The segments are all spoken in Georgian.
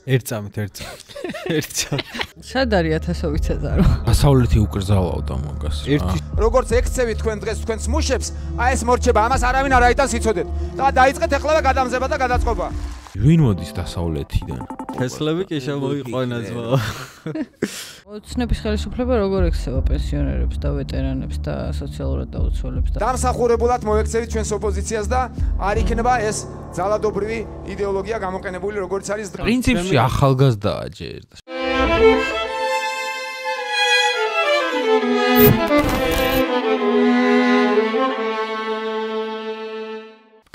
ერთ წამით. სად არის 1000 წელიწადო? დასავლეთი უკრძალავდა მაგას. როგორც ექცევი თქვენ დღეს თქვენს მუშებს, აი ეს მორჩება, ამას არავინ არ აიტანს იცოდეთ. და დაიწყეთ ეხლა გადამზება და გადაწყობა. ვინ მოდის დასავლეთიდან? თესლები კი შემოიყვანა ძმა. ოცნების ხელისუფლება როგორ ექცევა პენსიონერებს და ვეტერანებს და სოციალურად დაუცველებს და დამსახურებულად მოექცევით ჩვენს ოპოზიციას და არ იქნება ეს ძალადობრივი იდეოლოგია გამოყენებული როგორც არის პრინციპში ახალგაზრდაა ჯერ.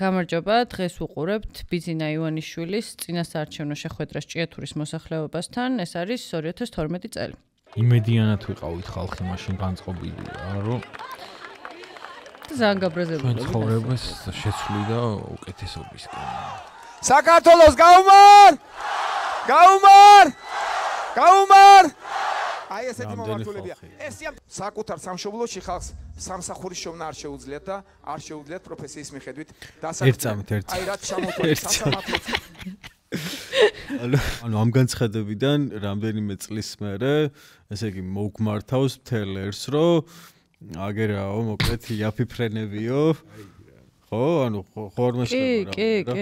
გამარჯობა, დღეს ვუყურებთ ბიძინა ივანიშვილის წინასაარჩევნო შეხვედრას ჭიათურის მოსახლეობასთან. ეს არის 2012 წელი. იმედიანად ვიყავით ხალხი მაშინ განწყობილი, რომ ზანგაბრაზებული ცხოვრებას შეცვლიდა უკეთესობისკენ. საქართველოს გაუმარ! აი ესეთი მომართულებია. ესია საკუთარ სამშობლოში ხალხს სამსახურის შოვნა არ შეუძლიათ და არ შეუძლიათ პროფესიის მიხედვით დასაწყისად. აი რაც ჩამოთვალეთ სასამართლოს. ანუ ამ განცხადებიდან რამდენიმე წლის მერე, ესე იგი მოგმართავს მთელ ერს, რომ აგერაო, მოკლედ იაფიფრენებიო. ხო, ანუ ხوار მეშლება რა. კი.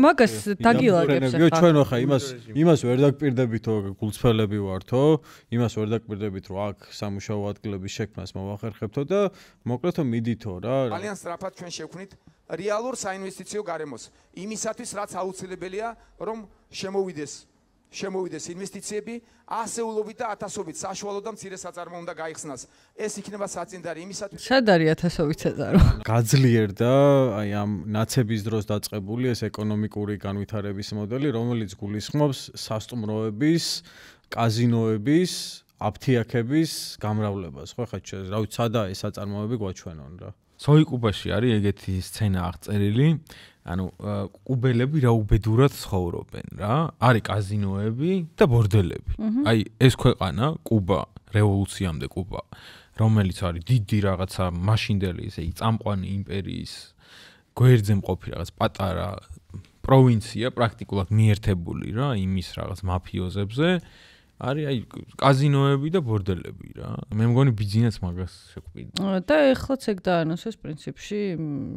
მაგას დაგილაგებს ახლა. ჩვენ ახლა იმას ვერ დაგპირდებით, რომ გულწრფელები ვართო, იმას ვერ დაგპირდებით, რომ აქ სამუშაო ადგილების შექმნას მოვახერხებთო და მოკლედ მიდითო რა. ძალიან სწრაფად ჩვენ შევქმნით რეალურ საინვესტიციო გარემოს. იმისათვის, რაც აუცილებელია, რომ შემოვიდეს ინვესტიციები ასეულობით და ათასობით საშუალო და მცირე საწარმო უნდა გაიხსნას. ეს იქნება საწინდარი იმისათვის. სად არის 1000 წელიწადო? გაძლიერდა აი ამ ნაცების დროს დაწყებული ეს ეკონომიკური განვითარების მოდელი, რომელიც გულისხმობს სასტუმროების, კაზინოების, აფთიაქების გამრავლებას. ხო, ხა რა ვიცი, სადაა ეს საწარმოები გვაჩვენონ რა. სოიკუბაში არის ეგეთი სცენა აღწერილი. ანუ კუბელები რა უბედურად ცხოვრობენ რა. არის კაზინოები და ბორდელები. აი ეს ქვეყანა, კუბა, რევოლუციამდე კუბა, რომელიც არის დიდი რაღაცა მაშინდელი, ესე იგი წამყვანი იმპერიის გვერდზე მყოფი რაღაც პატარა პროვინცია, პრაქტიკულად მიერთებული რა, იმის რაღაც მაფიოზებზე. არის აი კაზინოები და ბორდელები რა. მე მგონი ბიძინაც მაგას შეგვიდა. და ეხლაც ეგ დაანონსეს პრინციპში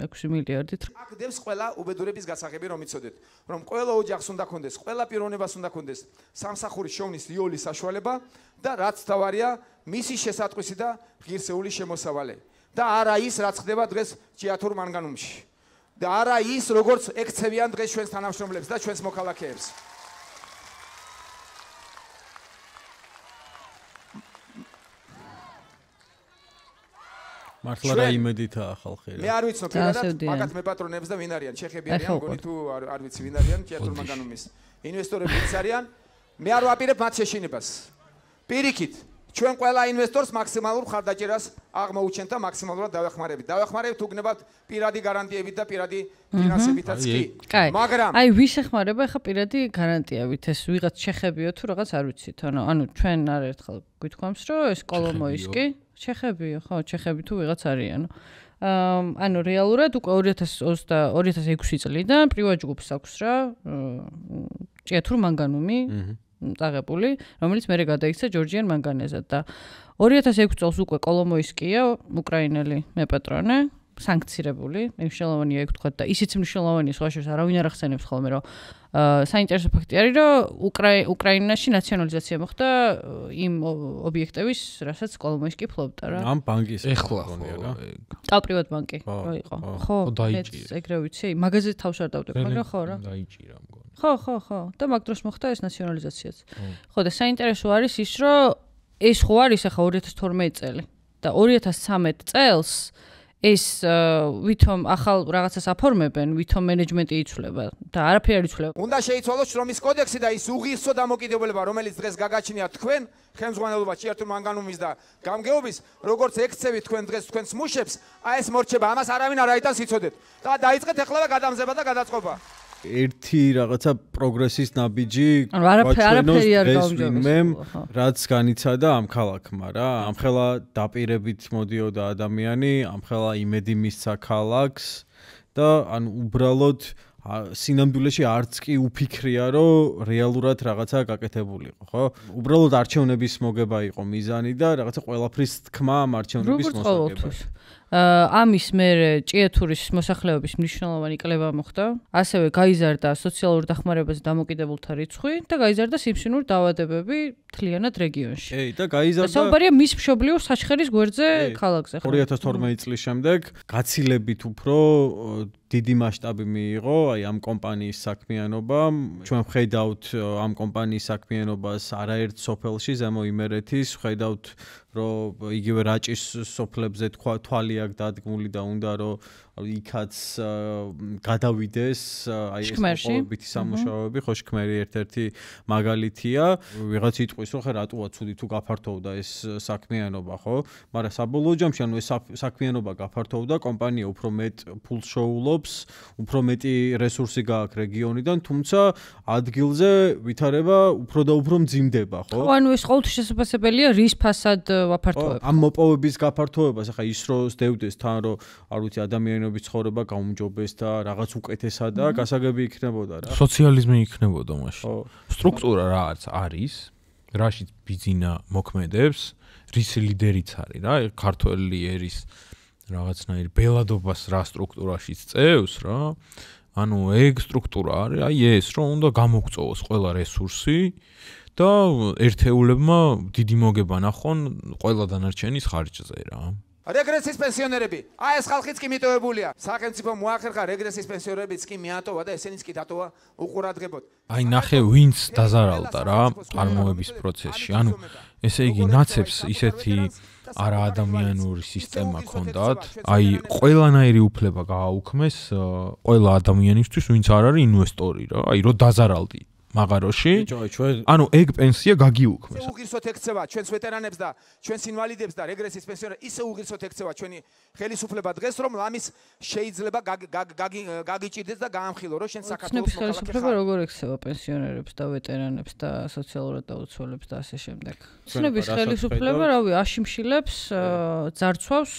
6 მილიარდით. აქ დევს ყველა უბედურების გასაღები რომ იცოდეთ, რომ ყველა ოჯახს უნდა კონდეს, ყველა პიროვნებას უნდა კონდეს სამსახურის შოვნის იოლის საშუალება და რაც თავარია, მისი შესატყვისი და ღირსეული შემოსავალი. და არა ის, რაც ხდება დღეს ჭიათურ მანგანუმში. და არა ის, როგორც ექცევიან დღეს ჩვენს თანამშრომლებს და ჩვენს მოქალაქეებს. მართლა რა იმედითაა ხალხი რა. მე არ ვიცნობ პირადად მაგათ მეპატრონებს და ვინ არიან, ჩეხები არიან, მგონი თუ არ ვიცი ვინ არიან, ჭიათურ მანგანუმის ინვესტორები ვინც არიან. მე არ ვაპირებ მათ შეშინებას. პირიქით, ჩვენ ყველა ინვესტორს მაქსიმალურ ხარდაჭერას აღმოუჩენთ და მაქსიმალურად დავეხმარებით უგნებავთ პირადი გარანტიებით და პირადი ფინანსებითაც კი. მაგრამ აი ვის ეხმარება ახლა პირადი გარანტიებით? ეს ვიღაც ჩეხებიო თუ რაღაც არ ვიცით, ანუ ჩვენ არ ერთხელ გვითქვამს, რომ ეს კოლომოისკი ჩეხებიო, ხო, ჩეხები თუ ვიღაც არიანო. ანუ რეალურად უკვე 2006 წლიდან პრივატ ჯგუფს აქვს რა, ჭიათურ მანგანუმი წაღებული, რომელიც მერე გადაიქცა ჯორჯიან მანგანეზად და 2006 წელს უკვე კოლომოისკია უკრაინელი მეპატრონე, სანქცირებული, მნიშვნელოვანია ეგ თქვა და ისიც მნიშვნელოვანია სხვა შორის არავინ არ ახსენებს ხოლმე რომ საინტერესო ფაქტი არის რომ უკრაინაში ნაციონალიზაცია მოხდა იმ ობიექტების, რასაც კოლომოისკი ფლობდა რა. ამ ბანკის ეხლა რა. ტალპრივატ ბანკი რო იყო. ხო, ეგრე ვიცი, მაგაზე თავს არ დავდებ, მაგრამ ხო რა. დაიჭირა მგონი. ხო. და მაგ დროს მოხდა ეს ნაციონალიზაციაც. ხო და საინტერესო არის ის, რომ ეს ხო არის ახლა 2012 წელი და 2013 წელს ეს ვითომ ახალ რაღაცას აფორმებენ, ვითომ მენეჯმენტი იცვლება და არაფერი არ იცვლება. უნდა შეიცვალოს შრომის კოდექსი და ის უღირსო დამოკიდებულება, რომელიც დღეს გაგაჩნიათ თქვენ, ხელმძღვანელობა ჭიათურ მანგანუმის და გამგეობის, როგორც ექცევით თქვენ დღეს თქვენს მუშებს, აი ეს მორჩება, ამას არავინ არ აიტანს იცოდეთ. და დაიწყეთ ეხლა გადამზება და გადაწყობა. ერთი რაღაცა პროგრესის ნაბიჯი არაფერი არ გაუმჯობესებულა, რაც განიცადა ამ ქალაქმა რა. ამხელა დაპირებით მოდიოდა ადამიანი, ამხელა იმედი მისცა ქალაქს და ან უბრალოდ სინამდვილეში არც კი უფიქრია, რომ რეალურად რაღაცა გაკეთებულიყო, ხო? უბრალოდ არჩევნების მოგება იყო მიზანი და რაღაცა ყველაფრის თქმა ამ არჩევნების მოსაგებად. ამის მერე ჭიათურის მოსახლეობის მნიშვნელოვანი კლება მოხდა. ასევე გაიზარდა სოციალურ დახმარებაზე დამოკიდებულთა რიცხვი და გაიზარდა სიმსივნურ დაავადებები მთლიანად რეგიონში. და გაიზარდა საუბარია მის მშობლიურ საჩხერის გვერდზე ქალაქზე. 2012 წლის შემდეგ გაცილებით უფრო დიდი მასშტაბი მიიღო აი ამ კომპანიის საქმიანობამ. ჩვენ ვხედავთ ამ კომპანიის საქმიანობას არაერთ სოფელში ზემო იმერეთის, ვხედავთ რომ იგივე რაჭის სოფლებზე თვალი აქვს დადგმული და უნდა რომ იქაც გადავიდეს აი ეს ყოველბითი სამუშაოები, ხო შქმერი ერთ-ერთი მაგალითია. ვიღაც იტყვის რომ ხე რატოა ცუდი თუ გაფართოვდა ეს საქმიანობა, ხო? მაგრამ საბოლოო ჯამში ანუ ეს საქმიანობა გაფართოვდა, კომპანია უფრო მეტ ფულს შოულობს, უფრო მეტი რესურსი გააქვს რეგიონიდან, თუმცა ადგილზე ვითარება უფრო და უფრო მძიმდება, ხო? ხო, ანუ ეს ყოველთვის შესაძლებელია რის ფასად ვაფართოვებ. ამ მოპოვების გაფართოვებას ახლა ის რო სდევდეს თან რომ არ ვიცი ადამიანების ცხოვრება გაუმჯობეს და რაღაც უკეთესადაა, გასაგები იქნებოდა რა. სოციალიზმი იქნებოდა მაშინ. სტრუქტურა რა არის, რაშიც ბიზინა მოქმედებს, რის ლიდერიც არის რა, ქართველი ერის რაღაცნაირი ბელადობას რა სტრუქტურაშიც წევს რა. ანუ ეგ სტრუქტურა არის, აი ეს რომ უნდა გამოგწოვოს ყველა რესურსი და ერთეულებმა დიდი მოგება ნახონ ყველა დანარჩენის ხარჯზე რა. რეგრესის პენსიონერები. აი ეს ხალხიც კი მიტოვებულია. სახელმწიფო მოახერხა რეგრესის პენსიონერებიც კი მიატოვა და ესენიც კი დატოვა უყურადღებოდ. აი ნახე ვინც დაზარალდა რა წარმოების პროცესში. ანუ ესე იგი ნაცებს ისეთი არაადამიანური სისტემა ქონდათ. აი ყველანაირი უფლება გააუქმეს ყველა ადამიანისთვის, ვინც არ არის ინვესტორი რა. აი რო დაზარალდი მაგაროში. ანუ ეგ პენსია გაგიუქმეს. უღირსოთ ექცევა ჩვენს ვეტერანებს და ჩვენს ინვალიდებს და რეგრესის პენსიონერებს ისე უღირსოთ ექცევა ჩვენი ხელისუფლება დღეს, რომ ლამის შეიძლება გაგიჭირდეს და გაამხილო, რომ შენ საქართველოს ხელისუფლება როგორ ექცევა პენსიონერებს და ვეტერანებს და სოციალურად დაუცველებს და ასე შემდეგ. ცნების ხელისუფლება, რავი, აშიმშილებს, ძარცვავს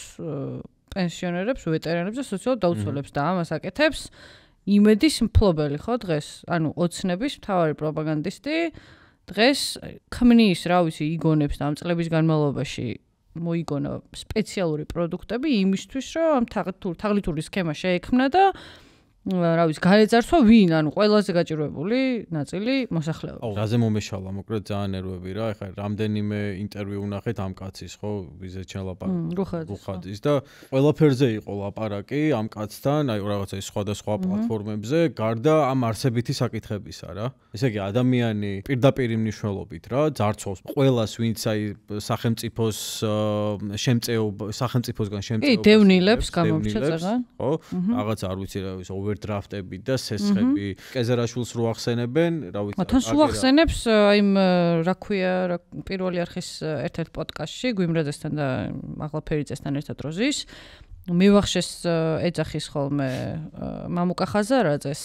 პენსიონერებს, ვეტერანებს და სოციალურად დაუცველებს და ამას აკეთებს იმედის მფლობელი ხო დღეს, ანუ ოცნების მთავარი პროპაგანდისტი დღეს ქმნის, რა ვიცი, იგონებს და ამ წლების განმავლობაში მოიგონა სპეციალური პროდუქტები იმისთვის, რომ ამ თაღლითური სქემა შეექმნა და რა ვიცი, გაეძარცვა ვინ, ანუ ყველაზე გაჭირვებული ნაწილი მოსახლეობა. რაზე მომეშალა, მოკლედ ძალიან ნერვები რა, ეხლა რამდენიმე ინტერვიუ ვნახეთ ამ კაცის, ხო, ვიზე ჩვენ ლაპარაკობთ რუხაძის და ყველაფერზე იყო ლაპარაკი ამ კაცთან, აი რაღაცა სხვადასხვა პლატფორმებზე, გარდა ამ არსებითი საკითხებისა რა. ესე იგი ადამიანი პირდაპირ მნიშვნელობით რა, ძარცვავს ყველას, ვინც აი სახელმწიფოს სახელმწიფოსგან შემწეობას. დევნილებს გამომრჩა წაღან. ხო, რაღაც არ ვიცი რა, ოვერდრაფტები და სესხები კეზერაშვილს რო ახსენებენ, რა ვიცი. თან სულ ახსენებს აი რა ქვია, პირველი არხის ერთ-ერთ პოდკასტში გვიმრაძესთან და მაღლაფერიძესთან ერთად როზის მივახშეს ეძახის ხოლმე მამუკა ხაზარაძეს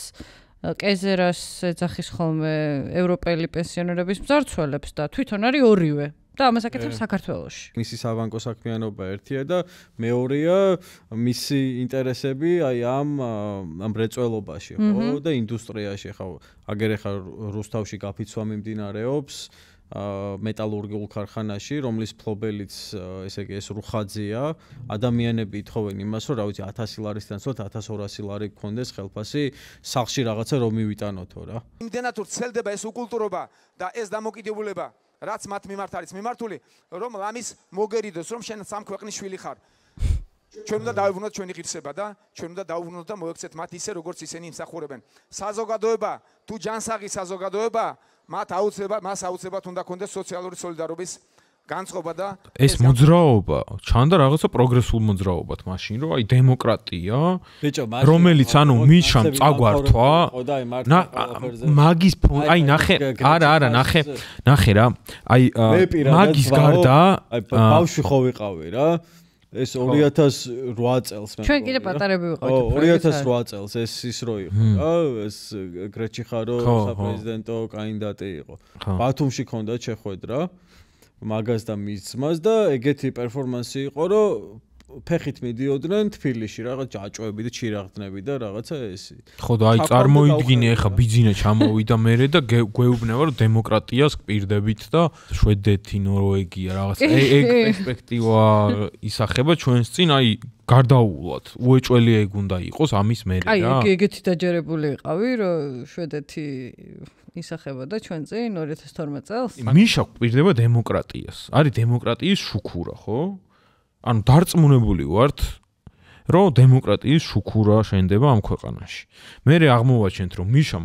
კეზერას ეძახის ხოლმე ევროპელი პენსიონერების მძარცველებს და თვითონ არის ორივე. და ამას აკეთებს საქართველოში. მისი საბანკო საქმიანობა ერთია და მეორეა მისი ინტერესები აი ამ მრეწველობაში, ხო, და ინდუსტრიაში, ხო, აგერ ახლა რუსთავში გაფიცვა მიმდინარეობს მეტალურგიულ ქარხანაში, რომლის ფლობელიც ესე იგი ეს რუხაძეა, ადამიანები ითხოვენ იმას, რომ რა ვიცი 1000 ლარისთან სულ 1200 ლარი გქონდეს ხელფასი, სახლში რაღაცა რომ მივიტანოთო რა. იმდენად თუ ცელდება ეს უკულტურობა და ეს დამოკიდებულება რაც მათ მიმართ არის მიმართული, რომ ლამის მოგერიდოს, რომ შენ სამ ქვეყნის შვილი ხარ. ჩვენ უნდა დავიბრუნოთ ჩვენი ღირსება და ჩვენ უნდა დავიბრუნოთ და მოექცეთ მათ ისე, როგორც ისინი იმსახურებენ. საზოგადოება თუ ჯანსაღი საზოგადოება, მას აუცილებლად უნდა კონდეს სოციალური სოლიდარობის განწყობა და ეს მოძრაობა ჩანდა რაღაცა პროგრესულ მოძრაობად მაშინ, რომ აი დემოკრატია, რომელიც ანუ მიშამ წაგვართვა, მაგის აი ნახე, არა, ნახე რა, აი მაგის გარდა ბავშვი ხო ვიყავი რა. ეს 2008 წელს მე. ჩვენ კიდე პატარები ვიყავით. 2008 წელს ეს ის რო იყო რა, ეს გრეჩიხარო საპრეზიდენტო კანდიდატი იყო. ბათუმში ქონდა შეხვედრა მაგას და მის ძმას და ეგეთი პერფორმანსი იყო, რომ ფეხით მიდიოდნენ თბილისში რაღაც ჯაჭვები და ჩირაღდნები და რაღაცა ესე. ხო და აი წარმოიდგინე ახლა ბიძინა ჩამოვიდა მერე და გვეუბნება რომ დემოკრატიას გპირდებით და შვედეთი, ნორვეგია რაღაც ეგ პერსპექტივა ისახება ჩვენს წინ აი გარდაუვლად. უეჭველი ეგ უნდა იყოს ამის მერე რა. აი ეგეთი დაჯერებული იყავი რომ შვედეთი ისახება და ჩვენ წინ 2012 წელს. მიშა გპირდება დემოკრატიას. არის დემოკრატიის შუქურა, ხო? ანუ დარწმუნებული ვართ, რომ დემოკრატიის შუქურა შენდება ამ ქვეყანაში. მერე აღმოვაჩენთ, რომ მიშამ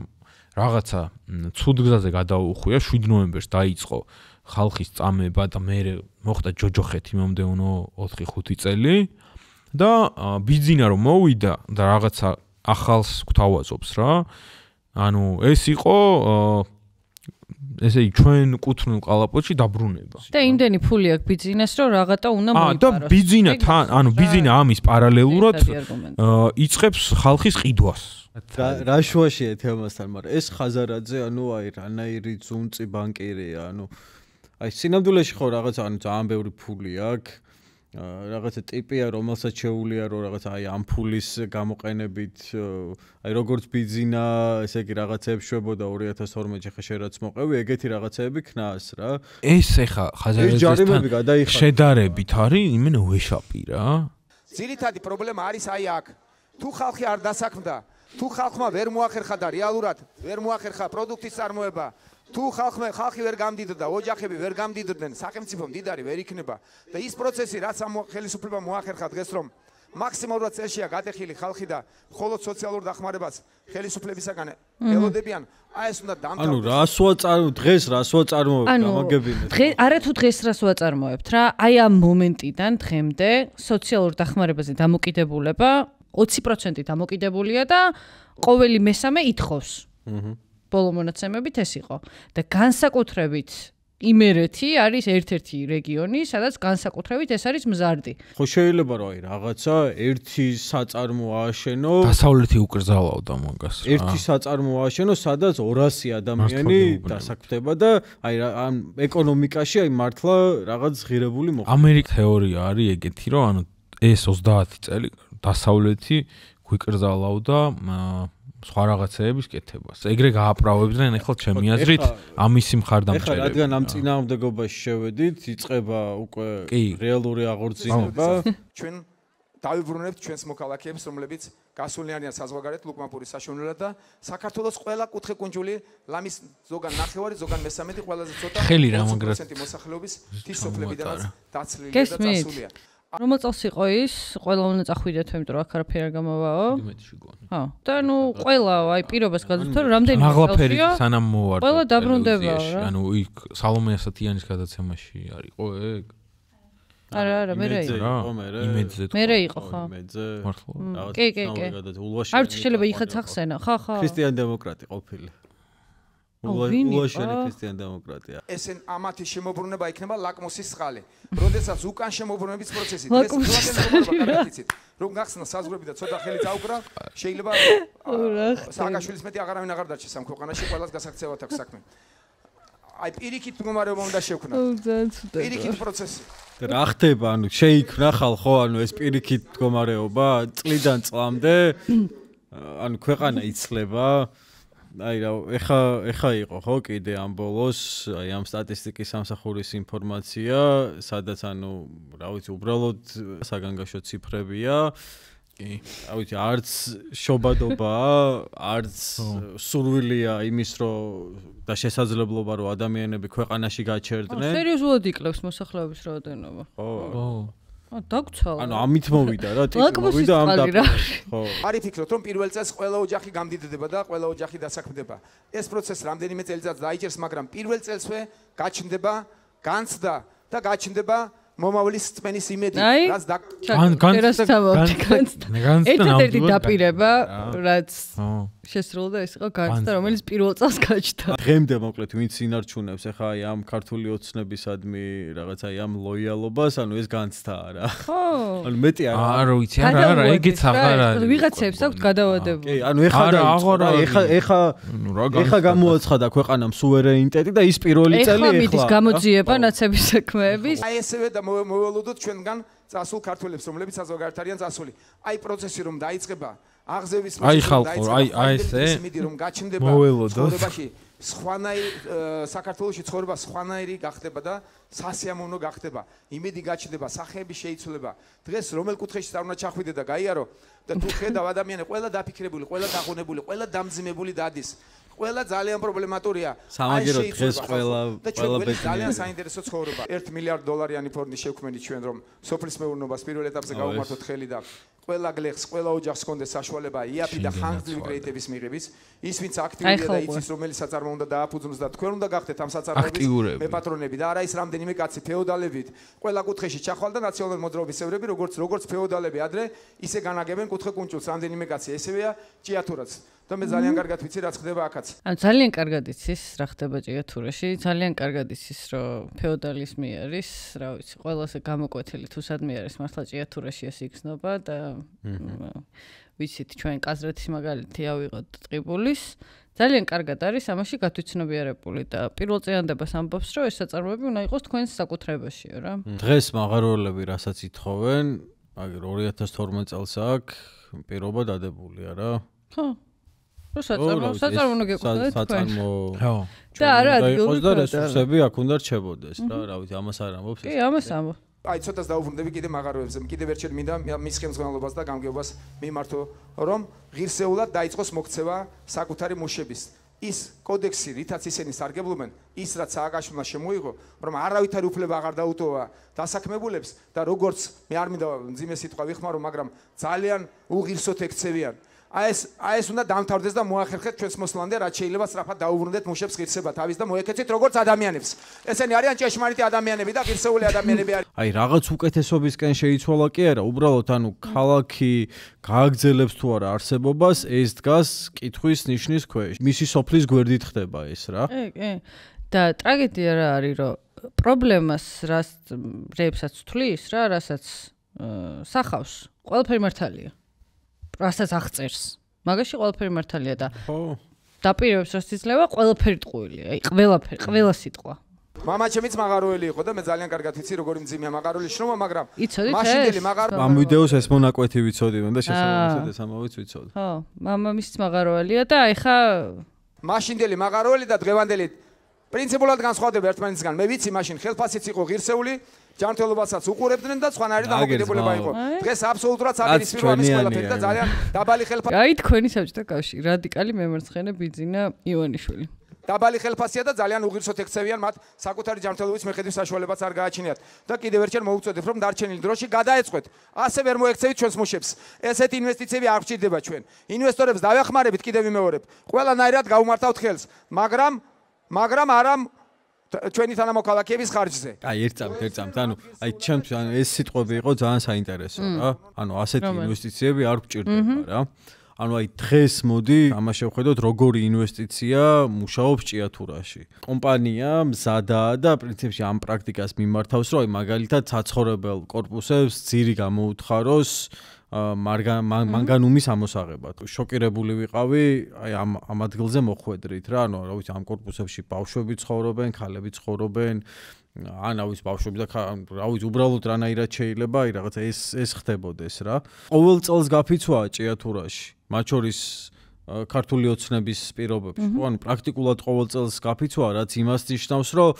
რაღაცა ცუდ გზაზე გადაუხვია, 7 ნოემბერს დაიწყო ხალხის წამება და მერე მოხდა ჯოჯოხეთი მომდევნო 4-5 წელი და ბიძინა რომ მოვიდა და რაღაცა ახალს გვთავაზობს რა. ანუ ეს იყო ესე იგი ჩვენ კუთვნილ ყალაპოთში დაბრუნება. და იმდენი ფული აქვს ბიძინას რომ რაღაცა უნდა მოიპაროს. და ბიძინა თან, ანუ ბიძინა ამის პარალელურად იწყებს ხალხის ყიდვას. რა შუაშია თემასთან, მაგრამ ეს ხაზარაძე, ანუ აი რანაირი ძუნწი ბანკირია, ანუ აი სინამდვილეში ხო რაღაცა ანუ ძალიან ბევრი ფული აქვს. რაღაცა ტიპია, რომელსაც შეუულია რომ რაღაცა აი ამ ფულის გამოყენებით აი როგორც ბიძინა, ესე იგი რაღაცეებს შვებოდა 2012-ში ხე შერაც მოყევი, ეგეთი რაღაცეები ქნას რა. ეს ეხა ხაზარაძესთან შედარებით არის იმენა ვეშაპი რა. ძირითადი პრობლემა არის აი აქ. თუ ხალხი არ დასაქმდა, თუ ხალხმა ვერ მოახერხა და რეალურად ვერ მოახერხა პროდუქტის წარმოება, თუ ხალხი ვერ გამდიდრდა, ოჯახები ვერ გამდიდრდნენ, სახელმწიფო მდიდარი ვერ იქნება და ის პროცესი რაც ამ ხელისუფლებამ მოახერხა დღეს რომ მაქსიმალურად წელშია გადახილი ხალხი და მხოლოდ სოციალურ დახმარებას ხელისუფლებისაგან ელოდებიან, აი ეს უნდა დამთავრდეს. ანუ დღეს რასვა წარმოებთ გამაგებინეთ. არათუ დღეს რას ვაწარმოებთ რა, აი ამ მომენტიდან დღემდე სოციალურ დახმარებაზე დამოკიდებულება 20% დამოკიდებულია და ყოველი მესამე ითხოვს. ბოლო მონაცემებით ეს იყო და განსაკუთრებით იმერეთი არის ერთ-ერთი რეგიონი, სადაც განსაკუთრებით ეს არის მზარდი. ხო შეიძლება რომ აი რაღაცა ერთი საწარმო ააშენო, დასავლეთი უკრძალავდა მაგას. ერთი საწარმო ააშენო, სადაც 200 ადამიანი დასაქმდება და აი ამ ეკონომიკაში აი მართლა რაღაც ღირებული მოხდა. ამერიკ თეორია არის ეგეთი, რომ ანუ ეს 30 წელი დასავლეთი გვიკრძალავდა სხვა რაღაცეების კეთებას. ეგრე გააправებდნენ ახლა ჩემი აზრით ამისი მხარდამჭერები. ეხლა რადგან ამ წინააღმდეგობაში შევედით, იწყება უკვე რეალური აღორძინება. ჩვენ დავიბრუნებთ ჩვენს მოქალაქეებს, რომლებიც გასულნი არიან საზღვარგარეთ ლუკმანპურის საშუალებლად და საქართველოს ყველა კუთხე-კუნჯული, ლამის ზოგან ნახევარი, ზოგან მესამედი ყველაზე ცოტა 20% მოსახლეობის თვითსოფლებიდანაც დაცლილი და დაცულია. რომელ წელს იყო ის? ყველა უნდა წახვიდეთ, იმიტომ რომ აქ არაფერი არ გამოვაო. ხო. და ნუ ყველა აი პირობას გადაწყდა რომ რამდენი მაღლაფერი სანამ მოვარდა. ყველა დაბრუნდება რა. ანუ იქ სალომე ასათიანის გადაცემაში არისო ეგ? არა, მერე იყო. იმედზე. მერე იყო ხო? იმედზე. მართლა. კი. არ შეიძლება იხაც ახსენა, ხო. ქრისტიან დემოკრატი ყოფილი. ულაშენი ქრისტიან დემოკრატია. ესენ ამათი შემოbrunება იქნება ლაკმუსის წყალი. როდესაც უკან შემოbrunების პროცესი დღეს რომ გახსნა საზღვრები და ცოტა ხელი წაუკრა, შეიძლება სააკაშვილის მეტი აღარავინ აღარ დარჩეს ამ ქვეყანაში, ყველას გასაქცევად აქვს საქმე. აი პირიქით მდგომარეობა უნდა შევქნა. პირიქით პროცესი. რა ხდება, ანუ შეიქმნა ხალხო, ანუ ეს პირიქით მდგომარეობა წლიდან წლამდე, ანუ ქვეყანა იცლება. აი რა ეხა იყო ხო კიდე ამ ბოლოს აი ამ სტატისტიკის სამსახურის ინფორმაცია, სადაც ანუ რა ვიცი უბრალოდ საგანგაშო ციფრებია. კი. რა ვიცი არც შობადობაა, არც სურვილია იმის რომ და შესაძლებლობა რომ ადამიანები ქვეყანაში გაჩერდნენ. სერიოზულად იკლებს მოსახლეობის რაოდენობა. ხო. დაგცვალა. ანუ ამით მოვიდა რა, ტიპი მოვიდა ამ დაფიქრებით. ხო. არის ფიქრობთ რომ პირველ წელს ყველა ოჯახი გამდიდრდება და ყველა ოჯახი დასაქმდება. ეს პროცესი რამდენიმე წელიწადს დაიჭერს, მაგრამ პირველ წელსვე გაჩნდება, განცდა და გაჩნდება მომავლის წმენის იმედი, რაც განცდა. ერთ-ერთი დაპირება, რაც შესრულდა ეს იყო განცდა, რომელიც პირველ წელს გაჩნდა. დღემდე მოკლედ ვინც ინარჩუნებს ახლა აი ამ ქართული ოცნებისადმი რაღაც აი ამ ლოიალობას, ანუ ეს განცდაა რა. ხო. ანუ მეტი არა ვიცი, არა, ეგეც აღარ არის. ვიღაცებს აქვთ გადავადებული. კი, ანუ ეხლა გამოაცხადა ქვეყანამ სუვერენიტეტი და ის პირველი წელი ეხლა მიდის გამოძიება ნაცების საქმეების. აი ესევე და მოველოდოთ ჩვენგან წასულ ქართველებს, რომლებიც საზოგადოებრივ არიან წასული. აი პროცესი რომ დაიწყება აღზევის მიდი რომ გაჩნდება ცხოვრებაში სხვანაირი საქართველოში ცხოვრება სხვანაირი გახდება და სასიამოვნო გახდება. იმედი გაჩნდება, სახეები შეიცვლება. დღეს რომელ კუთხეში არ უნდა ჩახვიდე და გაიარო და თუ ხედავ ადამიანები ყველა დაფიქრებული, ყველა დაღონებული, ყველა დამძიმებული დადის. ყველა ძალიან პრობლემატურია. სამაგერო დღეს ყველა ბედნიერია. ძალიან საინტერესო ცხოვრება. 1 მილიარდ დოლარიანი ფონდის შევქმნით ჩვენ რომ სოფლის მეურნეობას პირველ ეტაპზე გავუმართოთ ხელი და ყველა გლეხს, ყველა ოჯახს კონდეს საშუალება იაფი და ხანგრძლივი კრედიტების მიღების. ის ვინც აქტიურია და იცის რომელი საწარმო უნდა დააფუძნოს და თქვენ უნდა გახდეთ ამ საწარმოების მეპატრონები და არა ის რამდენიმე კაცი ფეოდალებით ყველა კუთხეში ჩახვალ და ნაციონალური მოძრაობის წევრები როგორც ფეოდალები ადრე ისე განაგებენ კუთხე კუნჭულს რამდენიმე კაცი ესევეა ჭიათურაც. და მე ძალიან კარგად ვიცი რაც ხდება აქაც. ანუ ძალიან კარგად იცის რა ხდება ჭიათურაში, ძალიან კარგად იცის რომ ფეოდალიზმი არის, რა ვიცი, ყველაზე გამოკვეთილი თუ სადმე არის მართლა ჭიათურაში ეს იქნობა და ვიცით ჩვენ კაზრეთის მაგალითი ავიღოთ ტყიბულის. ძალიან კარგად არის ამაში გათვითცნობიერებული და პირველ წინადებას ამბობს რომ ეს საწარმოები უნდა იყოს თქვენს საკუთრებაშიო რა. დღეს მაღაროელები რასაც ითხოვენ, აგერ 2012 წელს აქ პირობა დადებულია რა. ხო. საწარმო გეკუთვნოდეთ თქვენ. ხო. და არა ადგილობრივი და რესურსები აქ უნდა რჩებოდეს რა, რა ვიცი, ამას არ ამბობს. კი, ამას ამბობ. აი ცოტას დაუბრუნდები კიდე მაღაროებზე. კიდევ ერთხელ მინდა მის ხელმძღვანელობას და გამგეობას მიმართო, რომ ღირსეულად დაიწყოს მოქცევა საკუთარი მუშების. ის კოდექსი, რითაც ისინი სარგებლობენ, ის რაც სააკაშვილმა შემოიღო, რომ არავითარი უფლება აღარ დაუთოვა დასაქმებულებს და როგორც მე არ მინდა მძიმე სიტყვა ვიხმარო, მაგრამ ძალიან უღირსოთ ექცევიან. აი ეს უნდა დამთავრდეს და მოახერხეთ ჩვენს მოსლამდე, რაც შეიძლება სწრაფად დაუბრუნდეთ მუშებს ღირსება თავის და მოეკეთეთ როგორც ადამიანებს. ესენი არიან ჭეშმარიტი ადამიანები და ღირსეული ადამიანები არიან. აი რაღაც უკეთესობისკენ შეიცვალა კი არა, უბრალოდ ანუ ქალაქი გააგრძელებს თუ არა არსებობას, ეს დგას კითხვის ნიშნის ქვეშ. მისი სოფლის გვერდით ხდება ეს რა. კი. და ტრაგედია რა არის, რომ პრობლემას რასაც თვლის რა, რასაც სახავს, ყველაფერი მართალია. რასაც აღწერს. მაგაში ყველაფერი მართალია და დაპირებებს რაც იძლევა, ყველაფერი ტყუილია. აი, ყველა სიტყვა. მამა ჩემიც მაღაროელი იყო და მე ძალიან კარგად ვიცი როგორი მძიმეა მაღაროელის შრომა, მაგრამ მაშინდელი მაღაროელი ამ ვიდეოს ეს მონაკვეთი ვიცოდიდნენ და შესაბამისად ეს ამავეც ვიცოდი. ხო, მამამისიც მაღაროელია და აი ხა მაშინდელი მაღაროელი და დღევანდელი პრინციპულად განსხვავდება ერთმანეთისგან. მე ვიცი მაშინ ხელფასიც იყო ღირსეული, ჯანმრთელობასაც უყურებდნენ და სხვანაირი დამოკიდებულება იყო. დღეს აბსოლუტურად საპირისპირო არის ყველაფერი და ძალიან დაბალი ხელფასი. აი თქვენი საბჭოთა კავშირი, რადიკალი მემარცხენე ბიძინა ივანიშვილი. დაბალი ხელფასია და ძალიან უღირსოთ ექცევიან მათ საკუთარი ჯანმრთელობის მიხედვის საშუალებაც არ გააჩინიათ. და კიდევ ერთხელ მოვუწოდებ რომ დარჩენილი დროში გადაეწყვეთ. ასე ვერ მოექცევით ჩვენს მუშებს. ესეთი ინვესტიციები არ გვჭირდება ჩვენ. ინვესტორებს დავეხმარებით კიდევ ვიმეორებ. ყველანაირად გავუმართავთ ხელს, მაგრამ არა ჩვენი თანამოქალაქეების ხარჯზე. აი ერთ წამთ, ანუ აი ჩემთვის ეს სიტყვები იყო ძალიან საინტერესო რა. ანუ ასეთი ინვესტიციები არ გვჭირდება რა. ანუ აი დღეს მოდი ამას შევხედოთ როგორი ინვესტიცია მუშაობს ჭიათურაში. კომპანია მზადაა და პრინციპში ამ პრაქტიკას მიმართავს, რომ აი მაგალითად საცხოვრებელ კორპუსებს ძირი გამოუთხაროს მანგანუმის ამოსაღებად. შოკირებული ვიყავი, აი ამ ადგილზე მოხვედრით რა, ანუ რა ვიცი, ამ კორპუსებში ბავშვები ცხოვრობენ, ქალები ცხოვრობენ, რა ვიცი, ბავშვები და რა ვიცი, უბრალოდ რანაირად შეიძლება აი რაღაცა ეს ხდებოდეს რა. ყოველ წელს გაფიცვაა ჭიათურაში, მათ შორის ქართული ოცნების პირობებში. ანუ პრაქტიკულად ყოველ წელს გაფიცვაა, რაც იმას ნიშნავს, რომ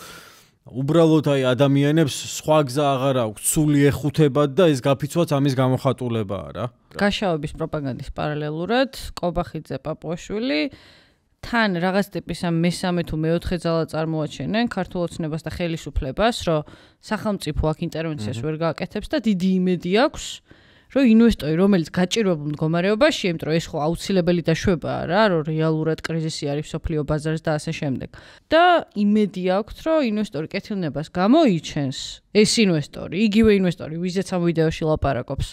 უბრალოდ აი ადამიანებს სხვა გზა აღარ აქვს, სული ეხუთებათ და ეს გაფიცვაც ამის გამოხატულებაა რა. გაშაობის პროპაგანდის პარალელურად კობახიძე პაპუაშვილი თან რაღაც ტიპის ამ მესამე თუ მეოთხე ძალა წარმოაჩენენ ქართულ ოცნებას და ხელისუფლებას, რომ სახელმწიფო აქ ინტერვენციას ვერ გააკეთებს და დიდი იმედი აქვს, რომ ინვესტორი, რომელიც გაჭირვებულ მდგომარეობაშია, იმიტომ რომ ეს ხო აუცილებელი დაშვებაა რა, რომ რეალურად კრიზისი არის სოფლიო ბაზარზე და ასე შემდეგ. და იმედი აქვს, რომ ინვესტორი კეთილნებას გამოიჩენს, ეს ინვესტორი, იგივე ინვესტორი, ვიზეც ამ ვიდეოში ლაპარაკობს.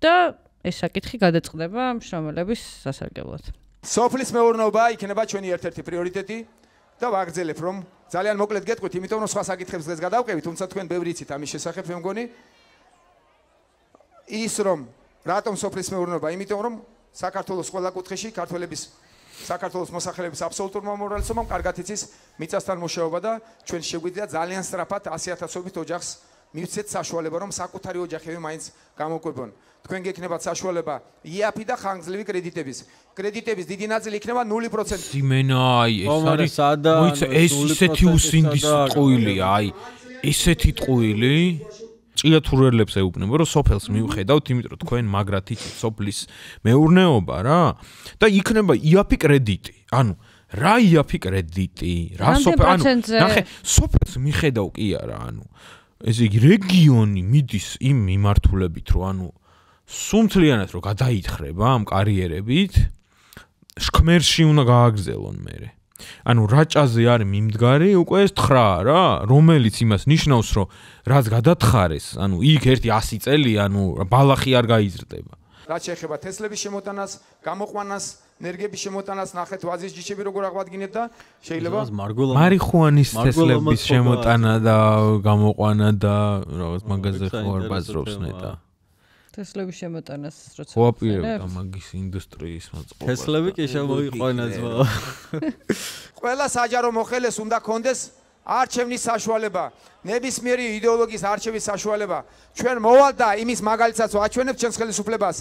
და ეს საკითხი გადაწყდება მშრომელების სასარგებლოდ. სოფლის მეურნეობა იქნება ჩვენი ერთ-ერთი პრიორიტეტი და ვაგრძელებ რომ ძალიან მოკლედ გეტყვით, იმიტომ რომ სხვა საკითხებს დღეს გადავყევით, თუმცა თქვენ ბევრი იცით ამის შესახებ, მე მგონი ის რომ რატომ სოფლის მეურნეობა, იმიტომ რომ საქართველოს ყველა კუთხეში ქართველების საქართველოს მოსახლეობის აბსოლუტურმა უმრავლესობამ კარგად იცის მიწასთან მუშაობა და ჩვენ შეგვიძლია ძალიან სწრაფად 100,000-ობით ოჯახს მივცეთ საშუალება რომ საკუთარი ოჯახები მაინც გამოკვებონ. თქვენ გექნებათ საშუალება იაფი და ხანგრძლივი კრედიტების. კრედიტების დიდი ნაწილი იქნება 0%. სიმენა, აი ეს არის მოიცა ეს ისეთი უსინდის ტყუილია, აი ესეთი ტყუილი ჭიათურელებს ეუბნება რომ სოფელს მივხედავთ, იმიტომ რომ თქვენ მაგრად იცით სოფლის მეურნეობა რა და იქნება იაფი კრედიტი. ანუ რა იაფი კრედიტი, რა სოფელ, ანუ ნახე, სოფელს მიხედავ კი არა, ანუ ესე იგი რეგიონი მიდის იმ მიმართულებით, რომ ანუ სუმთლიანად რომ გადაითხრება ამ კარიერებით, შქმერში უნდა გააგრძელონ მერე. ანუ რაჭაზე არის მიმდგარი უკვე ეს 9 რა, რომელიც იმას ნიშნავს, რომ რაც გადათხარეს, ანუ იქ ერთი 100 წელი, ანუ ბალახი არ გაიზრდება. რაც შეეხება თესლების შემოტანას, გამოყვანას, ნერგების შემოტანას, ნახეთ ვაზის ჯიშები როგორ აღვადგინეთ და შეიძლება მარიხუანის თესლების შემოტანა და გამოყვანა და რაღაც მაგაზე ხო არ ბაზრობს ნეტა. თესლების შემოტანას როცა ვაპირებდა მაგის ინდუსტრიის მოწყობა. თესლები კი შემოიყვანა ძმა. ყველა საჯარო მოხელეს უნდა კონდეს არჩევნის საშუალება, ნებისმიერი იდეოლოგიის არჩევის საშუალება. ჩვენ მოვალ და იმის მაგალითსაც ვაჩვენებთ ჩვენს ხელისუფლებას.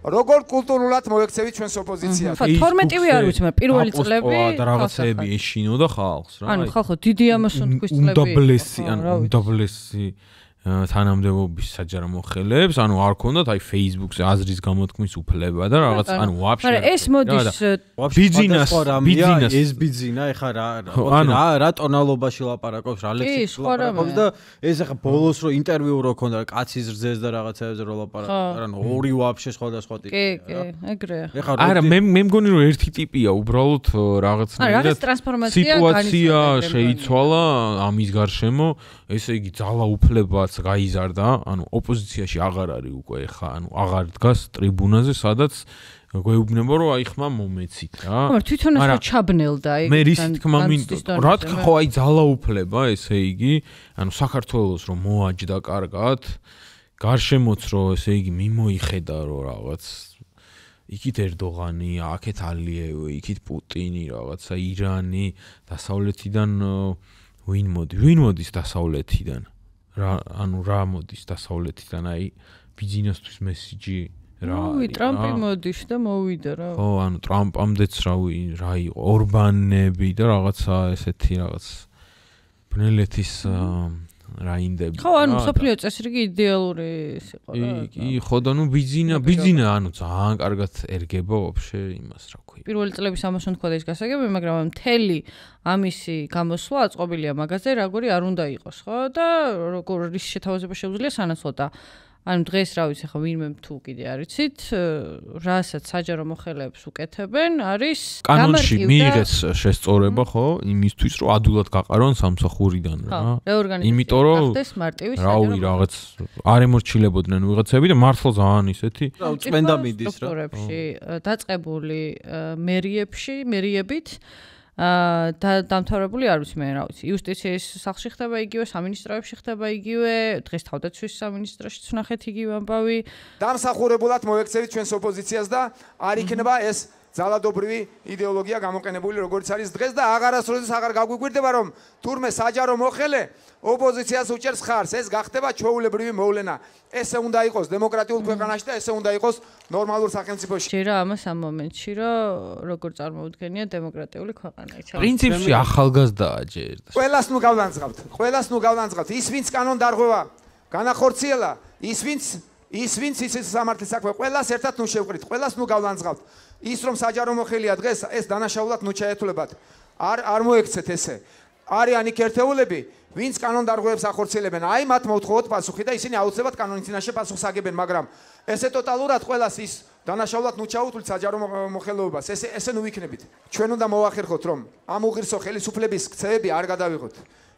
როგორ კულტურულად მოექცევით ჩვენს ოპოზიციას. 12-ი არ ვიცი, მაგრამ პირველი წლები და რაღაცები ეშინოდა ხალხს რა. ანუ ხალხო დიდი ამასუნთქვის წლები. უდაბლესი, ანუ უდაბლესი თანამდებობის საჯარო მოხელეებს, ანუ არ ქონდათ აი Facebook-ზე აზრის გამოთქმის უფლება და რაღაც, ანუ ვაფშე. მაგრამ ეს მოდის ბიზნეს, ეს ბიზნა ეხა რა ტონალობაში ლაპარაკობს, რა ლექსებში ლაპარაკობს და ეს ეხა ბოლოს რო ინტერვიუ რო ქონდა, კაცის რძეს და რაღაცებზე რო ლაპარაკობს, ანუ ორი ვაფშე სხვადასხვა ტიპი. კი, ეგრეა. არა, მე მგონი რომ ერთი ტიპია, უბრალოდ რაღაცნაირად სიტუაცია შეიცვალა ამის გარშემო, ესე იგი ძალა უფლებაც გაიზარდა, ანუ ოპოზიციაში აღარ არის უკვე ხა, ანუ აღარ დგას ტრიბუნაზე, სადაც გვეუბნება რომ აი ხმა მომეცით რა. მაგრამ თვითონ ეს ჩაბნელდა აი. მე რის თქმა მინდა, რა თქმა ხო აი ძალა უფლება, ესე იგი, ანუ საქართველოს რომ მოაჯდა კარგად, გარშემოც რომ ესე იგი მიმოიხედა რომ რაღაც იქით ერდოღანი, აქეთ ალიევი, იქით პუტინი, რაღაცა ირანი, დასავლეთიდან ვინ მოდის დასავლეთიდან? ანუ რა მოდის დასავლეთიდან, აი ბიზნესთვის მესიჯი რა. ტრამპი მოდის და მოვიდა რა. ხო, ანუ ტრამპამდეც რა იყო, ორბანები და რაღაცა ესეთი რაღაც ბნელეთის რაინდები. ხო, ანუ სოფლიო წესრიგი იდეალური იყო რა. კი, ხო და ნუ ბიზნა, ანუ ძალიან კარგად ერგება ვაფშე იმას რა ქვია. პირველი წლების ამასუნთქვა და ის გასაგები, მაგრამ მთელი ამისი გამოსვლა აწყობილია მაგაზე, როგორი არ უნდა იყოს, ხო? და როგორ რის შეთავაზება შეუძლია სანაცვლოდ. ანუ დღეს რა ვიცი ხა ვინმე თუ კიდე არიცით, რასაც საჯარო მოხელეებს უკეთებენ, არის კანონში მიიღეს შესწორება, ხო, იმისთვის რომ ადულად გაყარონ სამსახურიდან რა. იმიტომ რომ რავი რაღაც არ ემორჩილებოდნენ ვიღაცები და მართლა ძალიან ისეთი წმენდა მიდის რა. სტრუქტურებში დაწყებული მერიებით დამთავრებული არ ვიცი მე რა ვიცი. იუსტიციის სახლში ხდება იგივე, სამინისტროებში ხდება იგივე, დღეს თავდაცვის სამინისტროშიც ვნახეთ იგივე ამბავი. დამსახურებულად მოექცევით ჩვენს ოპოზიციას და არ იქნება ეს ძალადობრივი იდეოლოგია გამოყენებული როგორც არის დღეს და აღარასდროს აღარ გაგვიგვირდება რომ თურმე საჯარო მოხელე ოპოზიციას უჭერს ხარს, ეს გახდება ჩვეულებრივი მოვლენა. ესე უნდა იყოს დემოკრატიულ ქვეყანაში და ესე უნდა იყოს ნორმალურ სახელმწიფოში. ჯერა ამას ამ მომენტში რომ როგორ წარმოუდგენია დემოკრატიული ქვეყანა. პრინციპში ახალგაზრდაა ჯერ. ყველას ნუ გავანძღავთ. ის ვინც კანონდარღვევა განახორციელა, ის ვინც ის სამართლის საქმე, ყველას ერთად ნუ შევყრით, ყველას ნუ გავანძღავთ. ის რომ საჯარო მოხელია დღეს, ეს დანაშაულად ნუ ჩაეთვლებათ. არ მოექცეთ ესე. არიან იქ ერთეულები, ვინც კანონდარღვევებს ახორციელებენ, აი მათ მოვთხოვოთ პასუხი და ისინი აუცილებლად კანონის წინაშე პასუხს აგებენ, მაგრამ ესე ტოტალურად ყველას ის დანაშაულად ნუ ჩაუთვლით საჯარო მოხელეობას, ესე ნუ ვიქნებით. ჩვენ უნდა მოვახერხოთ, რომ ამ უღირსო ხელისუფლების ქცევები არ გადავიღოთ.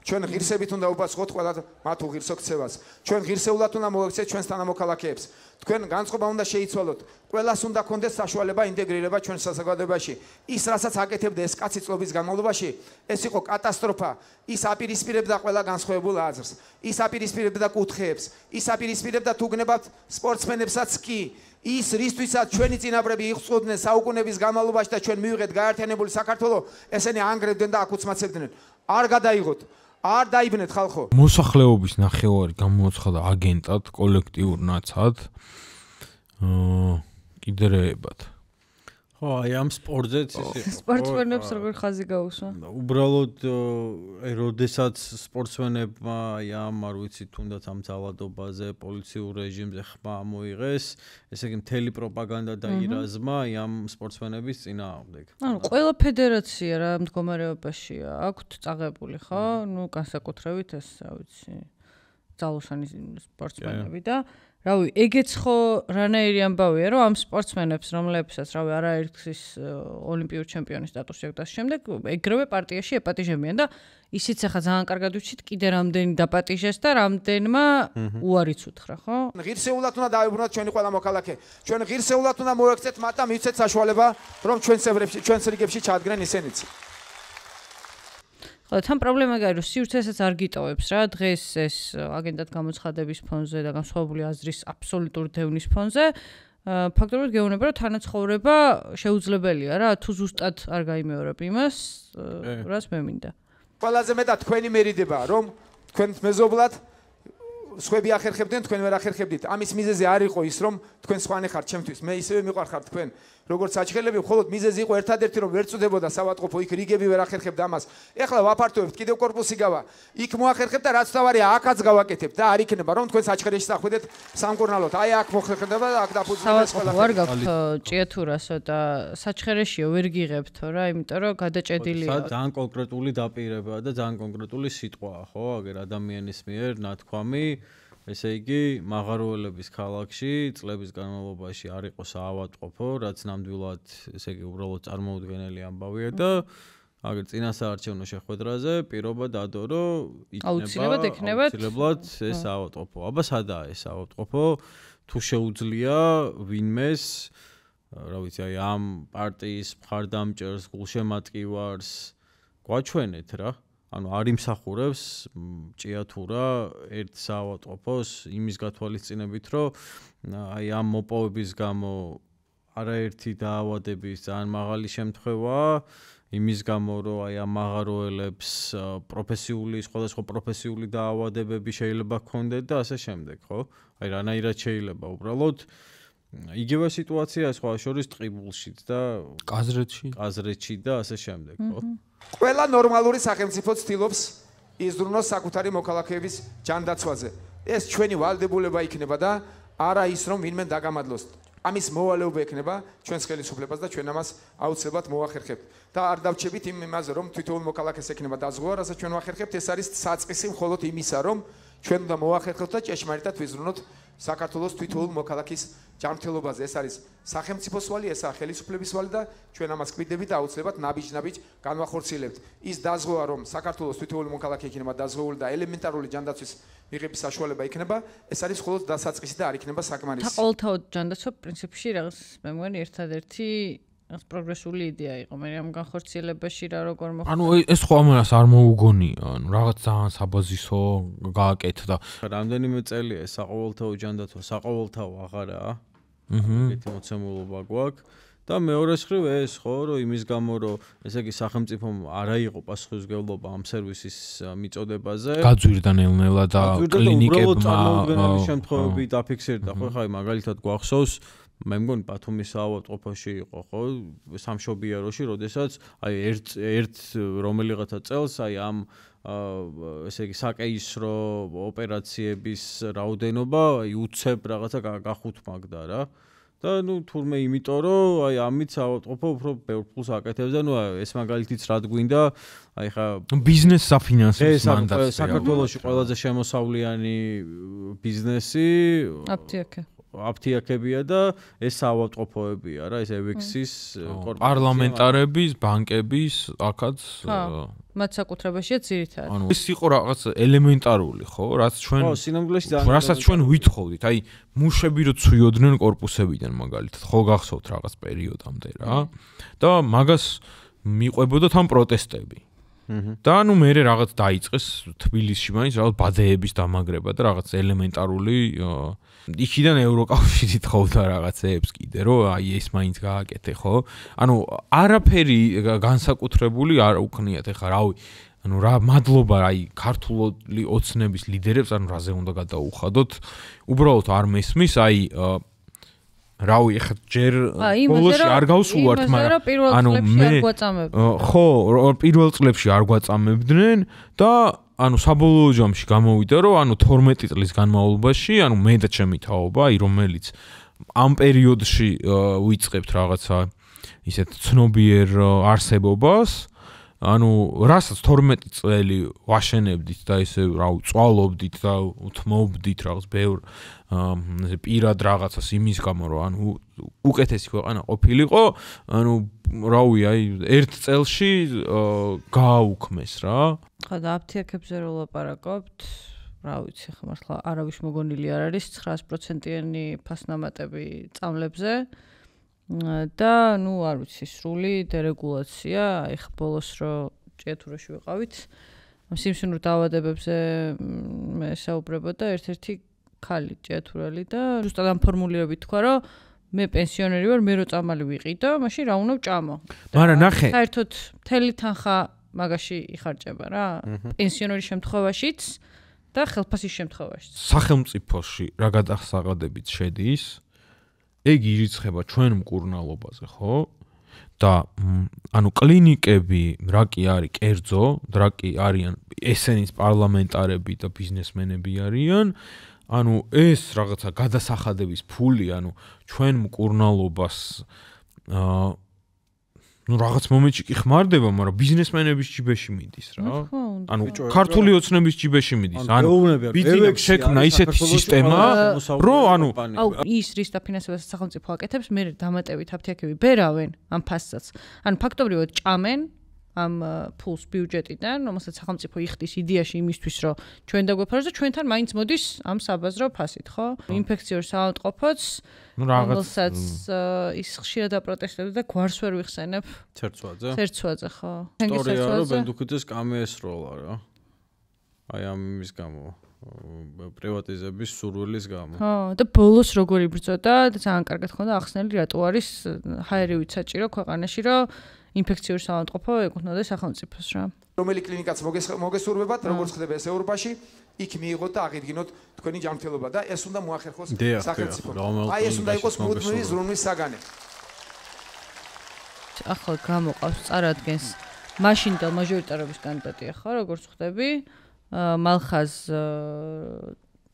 ჩვენ ღირსებით უნდა უპასუხოთ ყველა მათ უღირსო ქცევას. ჩვენ ღირსეულად უნდა მოვექცეთ ჩვენს თანამოქალაქეებს. თქვენ განწყობა უნდა შეიცვალოთ. ყველას უნდა კონდეს საშუალება ინტეგრირება ჩვენ საზოგადოებაში. ის რასაც აკეთებდა ეს კაცი წლების განმავლობაში, ეს იყო კატასტროფა. ის აპირისპირებდა ყველა განსხვავებულ აზრს. ის აპირისპირებდა კუთხეებს. ის აპირისპირებდა თუ გნებავთ სპორტსმენებსაც კი. ის რისთვისაც ჩვენი წინაპრები იღწვოდნენ საუკუნეების განმავლობაში და ჩვენ მივიღეთ გაერთიანებული საქართველო, ესენი ანგრევდნენ და აკუცმაცებდნენ. არ გადაიღოთ. არ დაიბნეთ ხალხო. მოსახლეობის ნახევარი გამოაცხადა აგენტად, კოლექტიურ ნაცად. კიდრეებად. ხო, აი ამ სპორტზეც ის იყო. სპორტსმენებს როგორ ხაზი გაუსვა? უბრალოდ როდესაც სპორტსმენებმა აი ამ არ ვიცი თუნდაც ამ ძალადობაზე, პოლიციურ რეჟიმზე ხმა მოიღეს, ესე იგი მთელი პროპაგანდა და ირაზმა აი ამ სპორტსმენების წინააღმდეგ. ანუ ყველა ფედერაცია რა მდგომარეობაშია, აქვთ წაღებული, ხო? ნუ განსაკუთრებით ეს, რა ვიცი, ძალოსანი სპორტსმენები და რავი, ეგეც ხო რანაირი ამბავია, რომ ამ სპორტსმენებს, რომლებსაც რავი არაერთის ოლიმპიური ჩემპიონის სტატუსი აქვს და შემდეგ ეგრევე პარტიაში ეპატიჟებიან და ისიც ახლა ძალიან კარგად ვიცით, კიდე რამდენი დაპატიჟეს და რამდენმა უარიც უთხრა, ხო? ღირსეულად უნდა დავიბრუნოთ ჩვენი ყველა მოქალაქე. ჩვენ ღირსეულად უნდა მოვექცეთ მათ და მივცეთ საშუალება, რომ ჩვენს რიგებში ჩადგნენ ისენიც. ხო, თან პრობლემა გაირო, სივრცესაც არ გიტოვებს რა, დღეს ეს აგენტად გამოცხადების ფონზე და განსხვავებული აზრის აბსოლუტური დევნის ფონზე, ფაქტობრივად გეუბნება, რომ თანაცხოვრება შეუძლებელია რა, თუ ზუსტად არ გაიმეორებ იმას, რას მე მინდა. ყველაზე მეტად თქვენი მერიდება, რომ თქვენ მეზობლად სხვები ახერხებდნენ, თქვენ ვერ ახერხებდით. ამის მიზეზი არ იყო ის, რომ თქვენ სხვანი ხართ ჩემთვის. მე ისევე მიყვარხარ თქვენ. როგორც საჩხერლები, მხოლოდ მიზეზი იყო ერთადერთი, რომ ვერ წუდებოდა სავატყოფო, იქ რიგები ვერ ახერხებდა ამას. ეხლა ვაფართოვებთ, კიდევ корпуსი გავა. იქ მოახერხებთ და რაც თავარია, აქაც გავაკეთებთ და არ იქნება, რომ თქვენ საჩხერეში სახვიდეთ სამკურნალოდ. აი აქ მოხერხდება და აქ დაფუძნდეს ყველა. ვარ გაქვთ ჭიათურასო და საჩხერეშიო ვერ გიღებთო რა, იმიტომ რომ გადაჭედილია. ძალიან კონკრეტული დაპირება და ძალიან კონკრეტული სიტყვაა, ხო, აგერ ადამიანის მიერ ნათქვამი. ესე იგი, მაღაროელების ქალაქში წლების განმავლობაში არ იყო საავადმყოფო, რაც ნამდვილად, ესე იგი, უბრალოდ წარმოუდგენელი ამბავია და აგერ წინასაარჩევნო შეხვედრაზე პირობა დადო, რომ აუცილებლად ეს საავადმყოფო. აბა სადაა ეს საავადმყოფო? თუ შეუძლია ვინმეს, რა ვიცი, აი ამ პარტიის მხარდამჭერს, გულშემატკივარს გვაჩვენეთ რა. ანუ არ იმსახურებს ჭიათურა ერთ საავადმყოფოს იმის გათვალისწინებით, რომ აი ამ მოპოვების გამო არაერთი დაავადების ძალიან მაღალი შემთხვევაა, იმის გამო, რომ აი ამ მაღაროელებს სხვადასხვა პროფესიული დაავადებები შეიძლება ჰქონდეთ და ასე შემდეგ, ხო? აი რანაირად შეიძლება უბრალოდ იგივე სიტუაცია სხვა შორის ტყიბულშიც და კაზრეთში და ასე შემდეგ, ხო? ყველა ნორმალური სახელმწიფო ცდილობს იზრუნოს საკუთარი მოქალაქეების ჯანდაცვაზე. ეს ჩვენი ვალდებულება იქნება და არა ის, რომ ვინმე დაგამადლოს. ამის მოვალეობა ექნება ჩვენს ხელისუფლებას და ჩვენ ამას აუცილებლად მოახერხებთ. და არ დავჩებით იმაზე, რომ თითოეულ მოქალაქეს ექნება დაზღვევა, რასაც ჩვენ ვახერხებთ, ეს არის საწყისი მხოლოდ იმისა, რომ ჩვენ უნდა მოახერხოთ და ჭეშმარიტად ვიზრუნოთ საქართველოს თითოეულ მოქალაქის ჯანმრთელობაზე. ეს არის სახელმწიფოს ვალი, ესაა ხელისუფლების ვალი და ჩვენ ამას გვიდებით და აუცილებლად ნაბიჯ-ნაბიჯ განვახორციელებთ. ის დაზღვევა, რომ საქართველოს თითოეული მოქალაქე იქნება დაზღვეული და ელემენტარული ჯანდაცვის მიღების საშუალება იქნება, ეს არის მხოლოდ დასაწყისი და არ იქნება საკმარისი. და ყოველთაოდ ჯანდაცვა პრინციპში რაღაც მე მგონი ერთადერთი პროგრესული იდეა იყო. მე ამ განხორციელებაში რა როგორ მოხდა? ანუ ეს ხო ამას არ მოუგონია, ანუ რაღაც ძალიან საბაზისო გააკეთდა. რამდენიმე წელია საყოველთაო ჯანდაცვა, საყოველთაო აღარაა. ეგეთი მოცემულობა გვაქვს. და მეორე მხრივ ეს ხო, რომ იმის გამო, რომ ესე იგი სახელმწიფომ არ აიღო პასუხისმგებლობა ამ სერვისის მიწოდებაზე. გაძვირდა ნელ-ნელა და კლინიკებმა წარმოუდგენელი შემთხვევები დაფიქსირდა, ხო, ხა მაგალითად გვახსოვს მე მგონი ბათუმის საავადმყოფოში იყო, ხო, სამშობიაროში, როდესაც აი ერთ რომელიღაცა წელს აი ამ ესე იგი საკეისრო ოპერაციების რაოდენობა აი უცებ რაღაცა გახუთმაგდა რა. და ნუ თურმე იმიტომ რომ აი ამით საავადმყოფო უფრო ბევრ ფულს აკეთებს და ნუ ეს მაგალითიც რად გვინდა აი ხა ბიზნესს საფინანსებს მანდატს საქართველოში ყველაზე შემოსავლიანი ბიზნესი აფთიაქე აფთიაქებია და ეს საავადმყოფოებია რა ეს EVX-ის პარლამენტარების, ბანკების, აქაც მათ საკუთრებაშია ძირითადად. ანუ ეს იყო რაღაც ელემენტარული, ხო, რაც ჩვენ სინამდვილეში ძალიან რასაც ჩვენ ვითხოვდით, აი მუშები რო ცვიოდნენ კორპუსებიდან მაგალითად, ხო გახსოვთ რაღაც პერიოდამდე რა. და მაგას მიყვებოდათ ამ პროტესტები. და ანუ მე რაღაც დაიწყეს თბილისში მაინც რაღაც ბადეების დამაგრება და რაღაც ელემენტარული იქიდან ევროკავშირი თხოვდა რაღაცეებს კიდე რომ აი ეს მაინც გააკეთე ხო ანუ არაფერი განსაკუთრებული არ უქნიათ ეხა რავი ანუ რა მადლობა აი ქართული ოცნების ლიდერებს ანუ რაზე უნდა გადაუხადოთ უბრალოდ არ მესმის აი რავი ეხა ჯერ ბოლოში არ გავსულვართ მაგრამ ანუ მე ხო პირველ წლებში არ გვაწამებდნენ და ანუ საბოლოო ჯამში გამოვიდა რომ ანუ 12 წლის განმავლობაში ანუ მე და ჩემი თაობა აი რომელიც ამ პერიოდში ვიწყებთ რაღაცა ისეთ ცნობიერ არსებობას ანუ რასაც 12 წელი ვაშენებდით და ესე რავი წვალობდით და უთმობდით რაღაც ბევრ ესე პირად რაღაცას იმის გამო რომ ანუ უკეთესი ქვეყანა ყოფილიყო ანუ რავი აი ერთ წელში გააუქმეს რა ხო და აფთიაქებზე რო ლაპარაკობთ რა ვიცი ხო მართლა არავის მოგონილი არ არის 900%-იანი ფასნამატები წამლებზე და ნუ არ ვიცი სრული დერეგულაცია აი ხ ბოლოს რო ჭიათურაში ვიყავით სიმსივნურ დაავადებებზე მე საუბრებოდა ერთ-ერთი ქალი ჭიათურელი და ზუსტად ამ ფორმულირებით თქვა რომ მე პენსიონერი ვარ მე რო წამალი ვიყიდო მაშინ რა უნდა ვჭამო მაგრამ ნახე საერთოდ მთელი თანხა მაგაში იხარჯება რა პენსიონერის შემთხვევაშიც და ხელფასის შემთხვევაშიც სახელმწიფოში რა გადასაღადებით შედის ეგ ირიცხება ჩვენ მკურნალობაზე, ხო? და ანუ კლინიკები რა კი არის კერძო, რა კი არიან ესენის პარლამენტარები და ბიზნესმენები არიან, ანუ ეს რაღაცა გადასახადების ფული, ანუ ჩვენ მკურნალობას ну რაღაც მომენტში კი ხმარდება, მაგრამ ბიზნესმენების ჯიბეში მიდის რა. ანუ ქართული ოცნების ჯიბეში მიდის. ანუ ბიზნეს შექმნა ისეთი სისტემა, რომ ანუ ის რის დაფინანსებას სახელმწიფო აკეთებს, მე დამატებით აფთიაქები ბერავენ ამ ფასსაც. ანუ ფაქტობრივად ჭამენ ამ ფულს ბიუჯეტიდან, რომელსაც სახელმწიფო იხდის იდეაში იმისთვის, რომ ჩვენ დაგვეფაროს და ჩვენთან მაინც მოდის ამ საბაზრო ფასით, ხო? ინფექციურ საავადმყოფოც რომელსაც ის ხშირად აპროტესტებდა და გვარს ვერ ვიხსენებ. ცერცვაძე, ხო. ისტორია რომ ბენდუქიძეს კამეესროლა რა. აი ამ იმის გამო, პრივატიზების სურვილის გამო. ხო, და ბოლოს როგორ იბრძოდა და ძალიან კარგად ხონდა ახსნელი რატო არის ჰაერივით საჭირო ქვეყანაში, რომ ინფექციურ საავადმყოფო ეკუთვნოდა სახელმწიფოს რა. რომელი კლინიკაც მოგესურვებათ, როგორც ხდება ეს ევროპაში, იქ მიიღოთ და აღიდგინოთ თქვენი ჯანმრთელობა და ეს უნდა მოახერხოს სახელმწიფომ. აი ეს უნდა იყოს მუდმივი ზრუნვის საგანი. ახლა გამოყავს წარადგენს მაშინდელ მაჟორიტარობის კანდიდატია ხო, როგორც ხდები? მალხაზ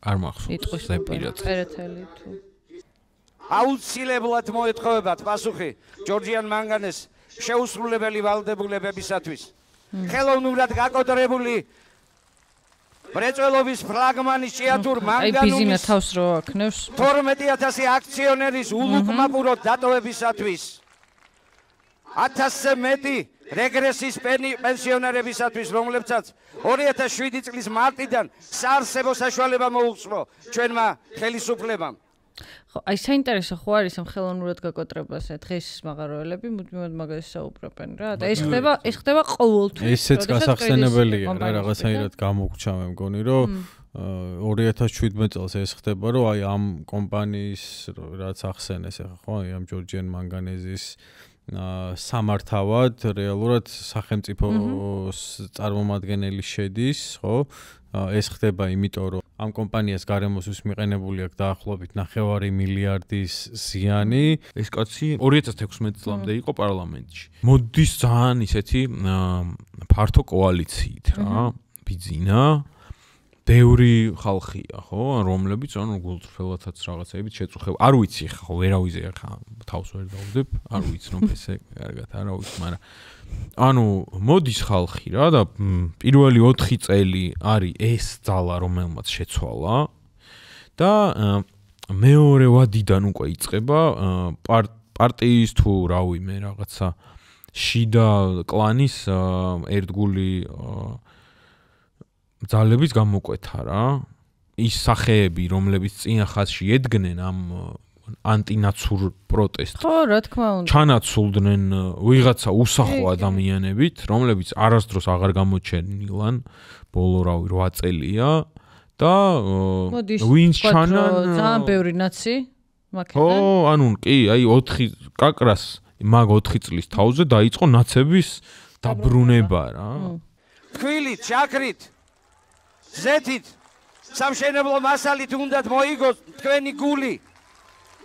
არ მახსოვს ზეპირად. წერეთელი თუ აუცილებლად მოეთხოვებათ პასუხი ჯორჯიან მანგანეს შეუსრულებელი ვალდებულებებისათვის. ხელოვნურად გაკოდრებული მრეწველობის ფლაგმანის ჭიათურ მანგანუმის აი ბიზინა თავს რო აქნევს 12000 აქციონერის ულუკმაპუროდ დატოვებისათვის 1000-ზე მეტი რეგრესის პენსიონერებისათვის რომლებსაც 2007 წლის მარტიდან საარსებო საშუალება მოუწრო ჩვენმა ხელისუფლებამ ხო, აი საინტერესო ხო არის ამ ხელოვნურად გაკოტრებასე დღეს მაღაროელები მუდმივად მაგას საუბრობენ რა და ეს ხდება ყოველთვის. ესეც გასახსენებელია რა რაღაცაირად გამოგჩა მე მგონი რომ 2017 წელს ეს ხდება რომ აი ამ კომპანიის რაც ახსენეს ახლა ხო აი ამ ჯორჯიან მანგანეზის სამართავად რეალურად სახელმწიფოს წარმომადგენელი შედის ხო ეს ხდება იმიტომ რომ ამ კომპანიას გარემოსთვის მიყენებული აქვს დაახლოებით 9 მილიარდის ზიანი. ეს კაცი 2016 წლამდე იყო პარლამენტში. მოდის ძალიან ისეთი ფართო კოალიციით რა. ბიძინა ბევრი ხალხია, ხო, რომლებიც ანუ გულწრფელადაც რაღაცეებით შეწუხება. არ ვიცი ხო, ვერავიზე ხა თავს ვერ დავდებ, არ ვიცნობ ესე კარგად, არა ვიცი, მაგრამ ანუ მოდის ხალხი რა და პირველი 4 წელი არის ეს ძალა რომელმაც შეცვალა და მეორე ვადიდან უკვე იწყება პარტიის თუ რავი მე რაღაცა შიდა კლანის ერთგული ძალების გამოკვეთა რა. ის სახეები, რომლებიც წინა ხაზში ედგნენ ამ ანტინაცურ პროტესტს. ხო, რა თქმა უნდა. ჩანაცულდნენ ვიღაცა უსახო ადამიანებით, რომლებიც არასდროს აღარ გამოჩენილან, ბოლო რავი 8 წელია და ვინც ჩანან ძალიან ბევრი ნაცი მაქედან. ხო, ანუ კი, აი 4 კაკრას მაგ 4 წლის თავზე დაიწყო ნაცების დაბრუნება რა. თქვილით, შაქრით, ზეთით, სამშენებლო მასალით უნდათ მოიგოს თქვენი გული.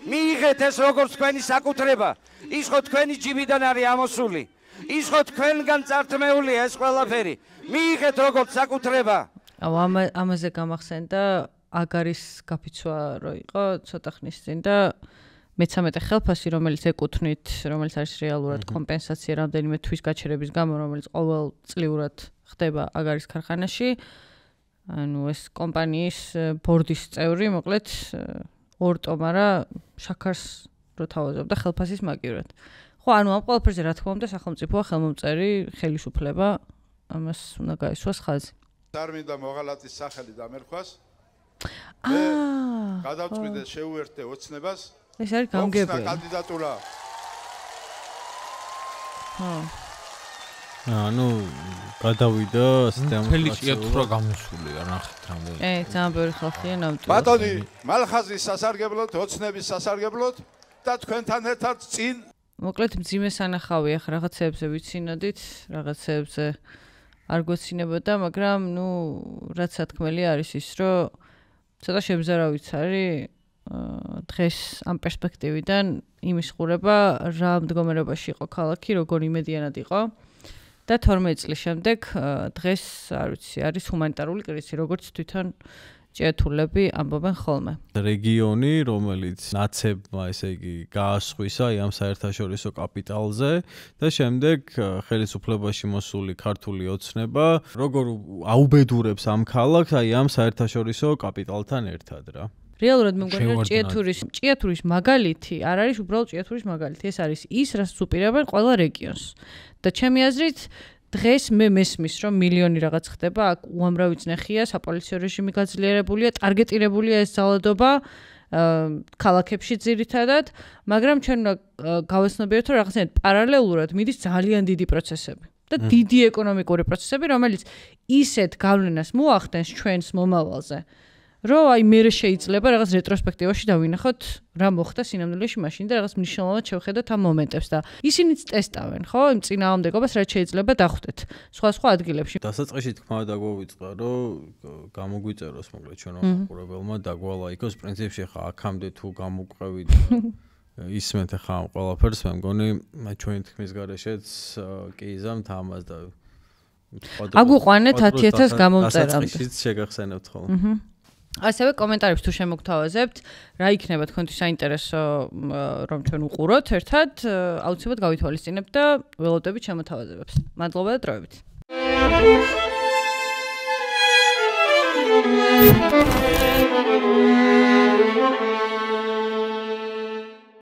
მიიღეთ ეს როგორც თქვენი საკუთრება. ის ხო თქვენი ჯიბიდან არის ამოსული. ის ხო თქვენგან წართმეულია ეს ყველაფერი. მიიღეთ როგორც საკუთრება. ამაზე გამახსენდა აგარის გაფიცვა რო იყო ცოტა ხნის წინ და მე-13 ხელფასი, რომელიც ეკუთვნით, რომელიც არის რეალურად კომპენსაცია რამდენიმე თვის გაჩერების გამო, რომელიც ყოველწლიურად ხდება აგარის ქარხანაში. ანუ ეს კომპანიის ბორდის წევრი, მოკლედ ორტომარა შაქარს რო თავაზობდა ხელფასის მაგივრად. ხო, ანუ ამ ყველაფერზე რა თქმა უნდა სახელმწიფოა ხელმომწერი ხელისუფლება ამას უნდა გაისვას ხაზი. თარმინდა მოღალატის სახელი დამერქვას. მე გადავწყვიტე შეუერთდე ოცნებას. ეს არის გამგებელი. კანდიდატურა. ხო. ანუ გადავიდა მთელი ჭიათურა გამოსულია ნახეთ რამდენი. ძალიან ბევრი ხალხია ნამდვილად. ბატონი, მალხაზის სასარგებლოდ, ოცნების სასარგებლოდ და თქვენთან ერთად წინ მოკლედ მძიმე სანახავი ახლა რაღაცეებზე ვიცინოდით, რაღაცეებზე არ გვეცინებოდა, მაგრამ ნუ რაც სათქმელი არის ის, რომ ცოტა შემზარავიც არის დღეს ამ პერსპექტივიდან იმის ხურება, რა მდგომარეობაში იყო ქალაქი, როგორ იმედიანად იყო. და 12 წლის შემდეგ დღეს არ ვიცი არის ჰუმანიტარული კრიზისი როგორც თვითონ ჭიათურლები ამბობენ ხოლმე. რეგიონი, რომელიც ნაცებმა ესე იგი გაასხვისა ამ საერთაშორისო კაპიტალზე და შემდეგ ხელისუფლებაში მოსული ქართული ოცნება როგორ აუბედურებს ამ ქალაქს აი ამ საერთაშორისო კაპიტალთან ერთად რა. რეალურად მე მგონია ჭიათურის მაგალითი არ არის უბრალოდ ჭიათურის მაგალითი, ეს არის ის, რაც უპირებენ ყველა რეგიონს. და ჩემი აზრით დღეს მე მესმის რომ მილიონი რაღაც ხდება, აქ უამრავი წნეხია, საპოლიციო რეჟიმი გაძლიერებულია, ტარგეტირებულია ეს ძალადობა ქალაქებში ძირითადად, მაგრამ ჩვენ უნდა გავეცნობიეროთ რომ რაღაცნაირად პარალელურად მიდის ძალიან დიდი პროცესები და დიდი ეკონომიკური პროცესები, რომელიც ისეთ გავლენას მოახდენს ჩვენს მომავალზე. რომ აი მე შეიძლება რაღაც რეტროსპექტივაში დავინახოთ რა მოხდა სინამდვილეში მაშინ და რაღაც მნიშვნელოვნად შევხედოთ ამ მომენტებს და ისინიც ტესტავენ, ხო, იმ წინააღმდეგობას რაც შეიძლება დახვდეთ სხვა ადგილებში. დასაწყისში თქმა დაგვავიწყდა, რომ გამოგვიწეროს მოკლედ ჩვენო მაყურებელმა დაგვალაიქოს პრინციპში ხა აქამდე თუ გამოგვყევით ისმენთ ხა ამ ყველაფერს, მე მგონი ჩვენი თქმის გარეშეც კი იზამთ ამას და აგვიყვანეთ 10000 გამომწერამდე. დასაწყისშიც შეგახსენებთ ხოლმე. ასევე კომენტარებში თუ შემოგთავაზებთ, რა იქნება თქვენთვის საინტერესო რომ ჩვენ უყუროთ ერთად, აუცილებლად გავითვალისწინებთ და ველოდებით შემოთავაზებებს. მადლობა და დროებით.